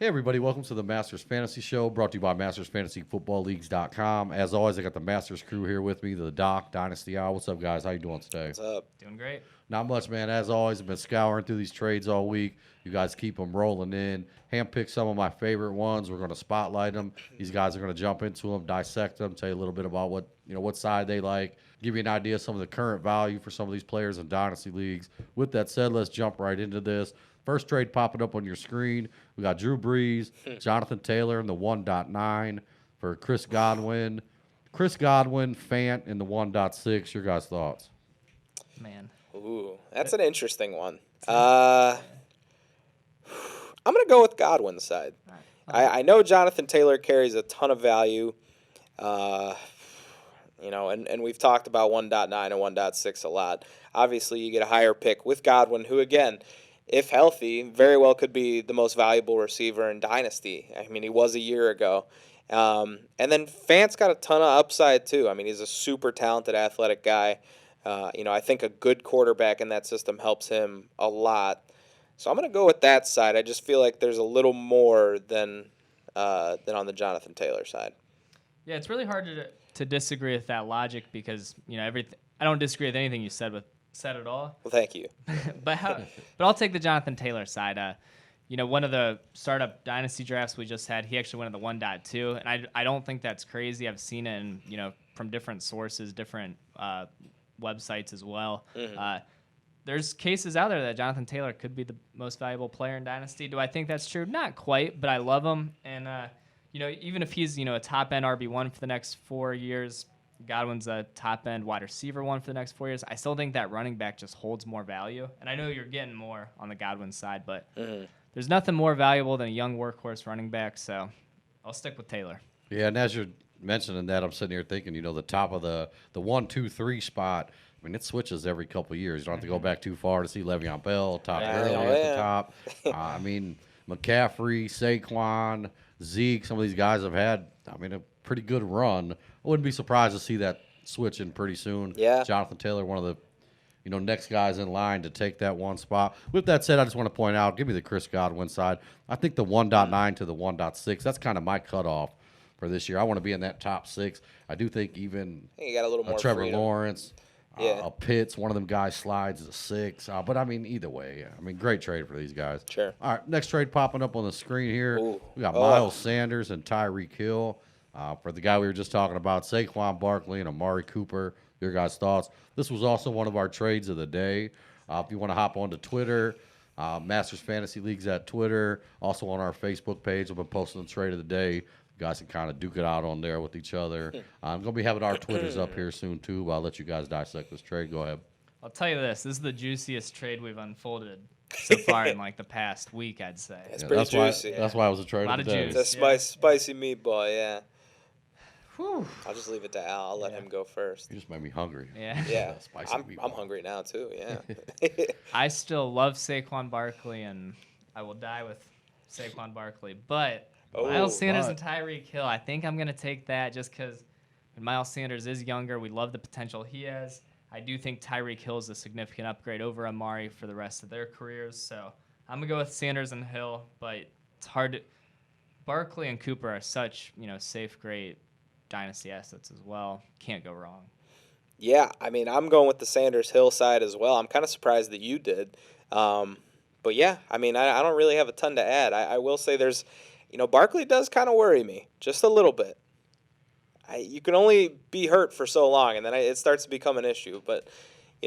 Hey everybody, welcome to the Masters Fantasy Show, brought to you by MastersFantasyFootballLeagues.com. As always, I got the Masters crew here with me, the Doc, Dynasty Owl. What's up, guys? How you doing today? What's up? Doing great. Not much, man. As always, I've been scouring through these trades all week. You guys keep them rolling in. Handpick some of my favorite ones. We're going to spotlight them. These guys are going to jump into them, dissect them, tell you a little bit about what side they like, give you an idea of some of the current value for some of these players in Dynasty Leagues. With that said, let's jump right into this. First trade popping up on your screen. We got Drew Brees, Jonathan Taylor in the 1.9 for Chris Godwin. Chris Godwin, Fant in the 1.6. Your guys' thoughts? Man. Ooh, that's an interesting one. I'm going to go with Godwin's side. I know Jonathan Taylor carries a ton of value, and we've talked about 1.9 and 1.6 a lot. Obviously, you get a higher pick with Godwin, who, again, if healthy, very well could be the most valuable receiver in Dynasty. I mean, he was a year ago. And then Fant's got a ton of upside, too. I mean, he's a super talented, athletic guy. I think a good quarterback in that system helps him a lot. So I'm going to go with that side. I just feel like there's a little more than on the Jonathan Taylor side. Yeah, it's really hard to disagree with that logic because everything. I don't disagree with anything you said at all. Well, thank you. but I'll take the Jonathan Taylor side. One of the startup dynasty drafts we just had, he actually went in the 1.2, and I don't think that's crazy. I've seen it from different sources, different websites as well. Mm-hmm. There's cases out there that Jonathan Taylor could be the most valuable player in Dynasty. Do I think that's true? Not quite, but I love him. And, even if he's, a top-end RB1 for the next 4 years, Godwin's a top-end wide receiver one for the next 4 years, I still think that running back just holds more value. And I know you're getting more on the Godwin side, but there's nothing more valuable than a young workhorse running back, so I'll stick with Taylor. Yeah, and as you're mentioning that, I'm sitting here thinking, the top of the 1, 2, 3 spot, I mean, it switches every couple of years. You don't have to go back too far to see Le'Veon Bell, top early at the top. McCaffrey, Saquon, Zeke, some of these guys have had, a pretty good run. I wouldn't be surprised to see that switching pretty soon. Yeah. Jonathan Taylor, one of the next guys in line to take that one spot. With that said, I just want to point out, give me the Chris Godwin side. I think the 1.9 to the 1.6, that's kind of my cutoff for this year. I want to be in that top 6. I do think even You got a little more Trevor freedom. Lawrence, Yeah. a Pitts, one of them guys slides a 6. But, either way, great trade for these guys. Sure. All right, next trade popping up on the screen here. Ooh. We got Miles Sanders and Tyreek Hill. For the guy we were just talking about, Saquon Barkley and Amari Cooper. Your guys' thoughts? This was also one of our trades of the day. If you want to hop onto Twitter, Masters Fantasy Leagues at Twitter. Also on our Facebook page, we've been posting the trade of the day. You guys can kind of duke it out on there with each other. I'm going to be having our Twitters up here soon, too. But I'll let you guys dissect this trade. Go ahead. I'll tell you this is the juiciest trade we've unfolded so far in the past week, I'd say. It's pretty juicy. That's why it was a trade A lot of of the day. juice. It's a spicy meatball, yeah. Whew. I'll just leave it to Al. I'll let him go first. You just made me hungry. Yeah. Yeah, Spicy I'm meatball. hungry now, too, yeah. I still love Saquon Barkley, and I will die with Saquon Barkley. But Miles Sanders and Tyreek Hill, I think I'm going to take that just because Miles Sanders is younger. We love the potential he has. I do think Tyreek Hill is a significant upgrade over Amari for the rest of their careers. So I'm going to go with Sanders and Hill, but it's hard to – Barkley and Cooper are such, safe, great dynasty assets as well. Can't go wrong. Yeah, I'm going with the Sanders-Hill side as well. I'm kind of surprised that you did. But, yeah, I don't really have a ton to add. I will say there's – Barkley does kind of worry me just a little bit. You can only be hurt for so long, and then it starts to become an issue. But,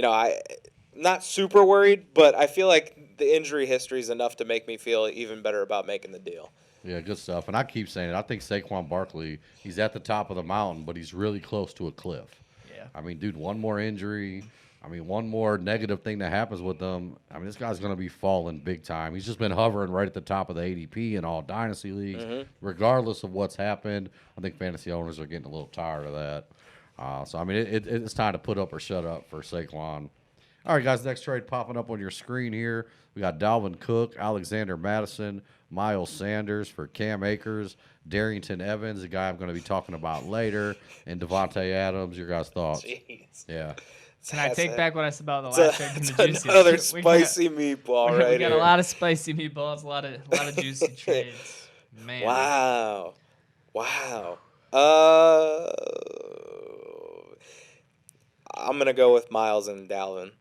I'm not super worried, but I feel like the injury history is enough to make me feel even better about making the deal. Yeah, good stuff. And I keep saying it. I think Saquon Barkley, he's at the top of the mountain, but he's really close to a cliff. Yeah. Dude, one more injury. One more negative thing that happens with him. This guy's going to be falling big time. He's just been hovering right at the top of the ADP in all dynasty leagues, regardless of what's happened. I think fantasy owners are getting a little tired of that. It's time to put up or shut up for Saquon. All right, guys, next trade popping up on your screen here. We got Dalvin Cook, Alexander Madison, Miles Sanders for Cam Akers, Darrington Evans, the guy I'm going to be talking about later, and Devontae Adams. Your guys' thoughts? Jeez. Yeah. Can I take back what I said about the It's last trade from the it's juicy? another We got- spicy meatball we right got here. a lot of spicy meatballs, a lot of juicy trades. Man. Wow. I'm going to go with Miles and Dalvin.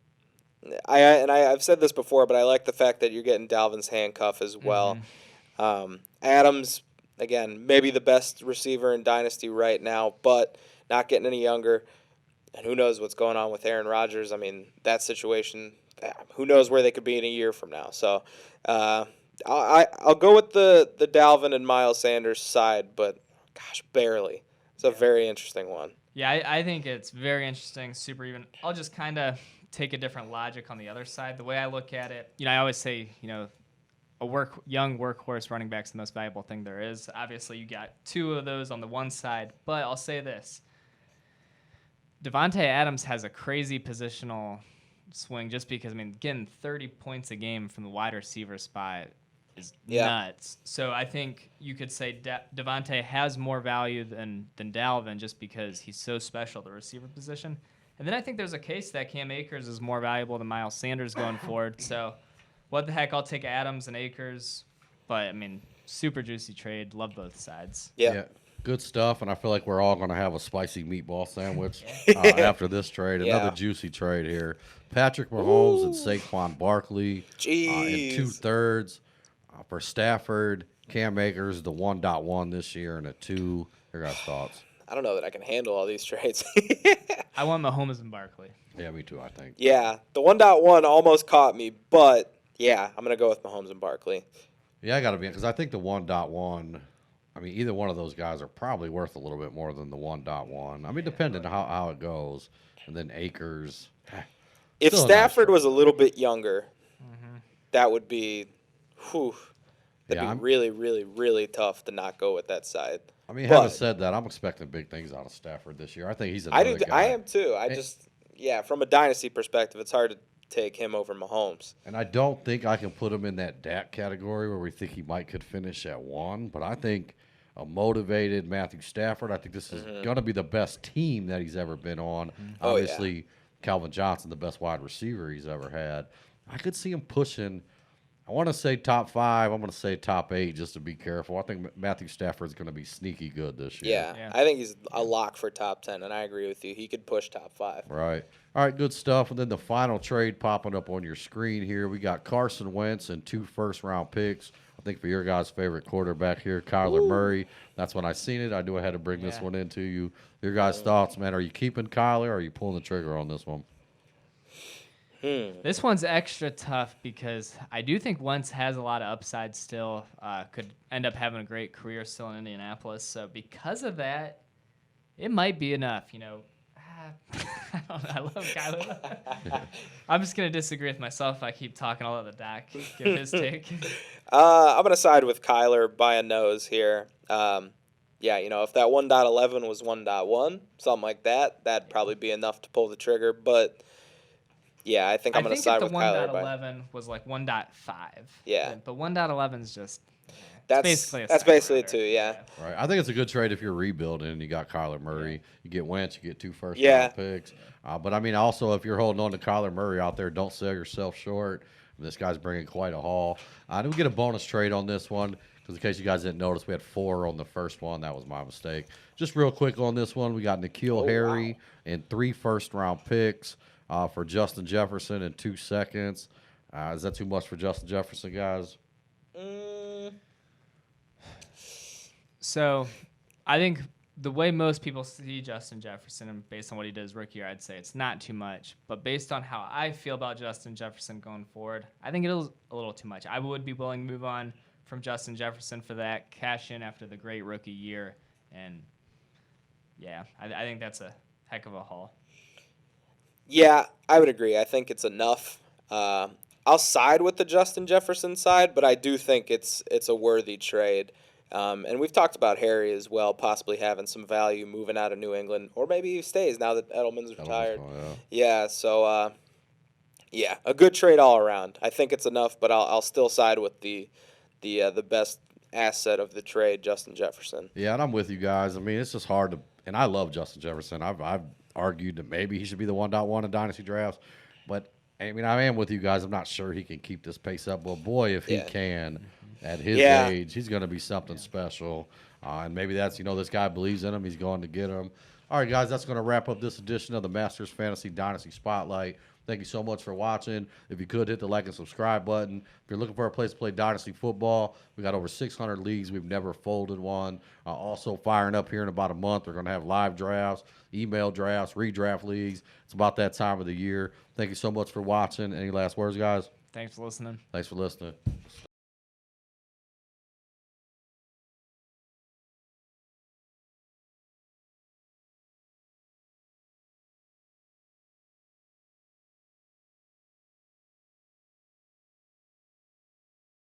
I've said this before, but I like the fact that you're getting Dalvin's handcuff as well. Adams, again, maybe the best receiver in Dynasty right now, but not getting any younger. And who knows what's going on with Aaron Rodgers. I mean, that situation, who knows where they could be in a year from now. So I'll go with the Dalvin and Miles Sanders side, but gosh, barely. It's a very interesting one. Yeah, I think it's very interesting, super even. I'll just kind of take a different logic on the other side. The way I look at it, I always say, a young workhorse running back's the most valuable thing there is. Obviously, you got two of those on the one side, but I'll say this. Devontae Adams has a crazy positional swing just because, getting 30 points a game from the wide receiver spot is nuts. So I think you could say Devontae has more value than Dalvin just because he's so special at the receiver position. And then I think there's a case that Cam Akers is more valuable than Miles Sanders going forward. So what the heck, I'll take Adams and Akers. But, super juicy trade. Love both sides. Yeah. Good stuff, and I feel like we're all going to have a spicy meatball sandwich after this trade. Another juicy trade here. Patrick Mahomes and Saquon Barkley in 2/3 for Stafford. Cam Akers, the 1.1 this year, and a 2. Your guys' thoughts? I don't know that I can handle all these trades. I want Mahomes and Barkley. Yeah, me too, I think. Yeah, the 1.1 almost caught me, but yeah, I'm going to go with Mahomes and Barkley. Yeah, I got to be, because I think the 1.1, either one of those guys are probably worth a little bit more than the 1.1. Depending on how it goes. And then Akers. If Stafford was a little bit younger, that would be, that'd be really, really, really tough to not go with that side. Having said that, I'm expecting big things out of Stafford this year. I think he's another guy. I am too. From a dynasty perspective, it's hard to take him over Mahomes. And I don't think I can put him in that Dak category where we think he could finish at 1. But I think a motivated Matthew Stafford, I think this is going to be the best team that he's ever been on. Obviously, Calvin Johnson, the best wide receiver he's ever had. I could see him pushing. I want to say top 5. I'm going to say top 8 just to be careful. I think Matthew Stafford's going to be sneaky good this year. Yeah, I think he's a lock for top 10, and I agree with you. He could push top 5. Right. All right, good stuff. And then the final trade popping up on your screen here. We got Carson Wentz and 2 first-round picks. I think for your guys' favorite quarterback here, Kyler Murray. That's when I seen it. I knew I had to bring this one into you. Your guys' thoughts, man. Are you keeping Kyler or are you pulling the trigger on this one? This one's extra tough because I do think Wentz has a lot of upside still. Could end up having a great career still in Indianapolis. So because of that, it might be enough. I don't know. I love Kyler. I'm just going to disagree with myself if I keep talking. I'll let the doc give his take. I'm going to side with Kyler by a nose here. If that 1.11 was 1.1, something like that, that'd probably be enough to pull the trigger. But yeah, I think I'm going to side with Kyler. 1.11 was like 1.5. Yeah. But 1.11 is just that's basically it too. Yeah. Right. I think it's a good trade if you're rebuilding and you got Kyler Murray. You get Wentz, you get 2 first-round picks. But also if you're holding on to Kyler Murray out there, don't sell yourself short. This guy's bringing quite a haul. Did we get a bonus trade on this one? Because in case you guys didn't notice, we had 4 on the first one. That was my mistake. Just real quick on this one, we got Nikhil Harry and 3 first-round picks for Justin Jefferson in 2 seconds. Is that too much for Justin Jefferson, guys? So I think the way most people see Justin Jefferson and based on what he did his rookie year, I'd say it's not too much. But based on how I feel about Justin Jefferson going forward, I think it is a little too much. I would be willing to move on from Justin Jefferson for that, cash in after the great rookie year. And, I think that's a heck of a haul. Yeah, I would agree. I think it's enough. I'll side with the Justin Jefferson side, but I do think it's a worthy trade. And we've talked about Harry as well, possibly having some value moving out of New England, or maybe he stays now that Edelman's retired. So a good trade all around. I think it's enough, but I'll still side with the best asset of the trade, Justin Jefferson. Yeah, and I'm with you guys. It's just hard to, and I love Justin Jefferson. argued that maybe he should be the 1.1 in dynasty drafts. But I mean, I am with you guys. I'm not sure he can keep this pace up. Well, boy, if he can, at his age, he's going to be something special. And maybe that's, this guy believes in him. He's going to get him. All right, guys, that's going to wrap up this edition of the Masters Fantasy Dynasty Spotlight. Thank you so much for watching. If you could, hit the like and subscribe button. If you're looking for a place to play Dynasty football, we got over 600 leagues. We've never folded one. Also firing up here in about a month. We're going to have live drafts, email drafts, redraft leagues. It's about that time of the year. Thank you so much for watching. Any last words, guys? Thanks for listening. Thanks for listening.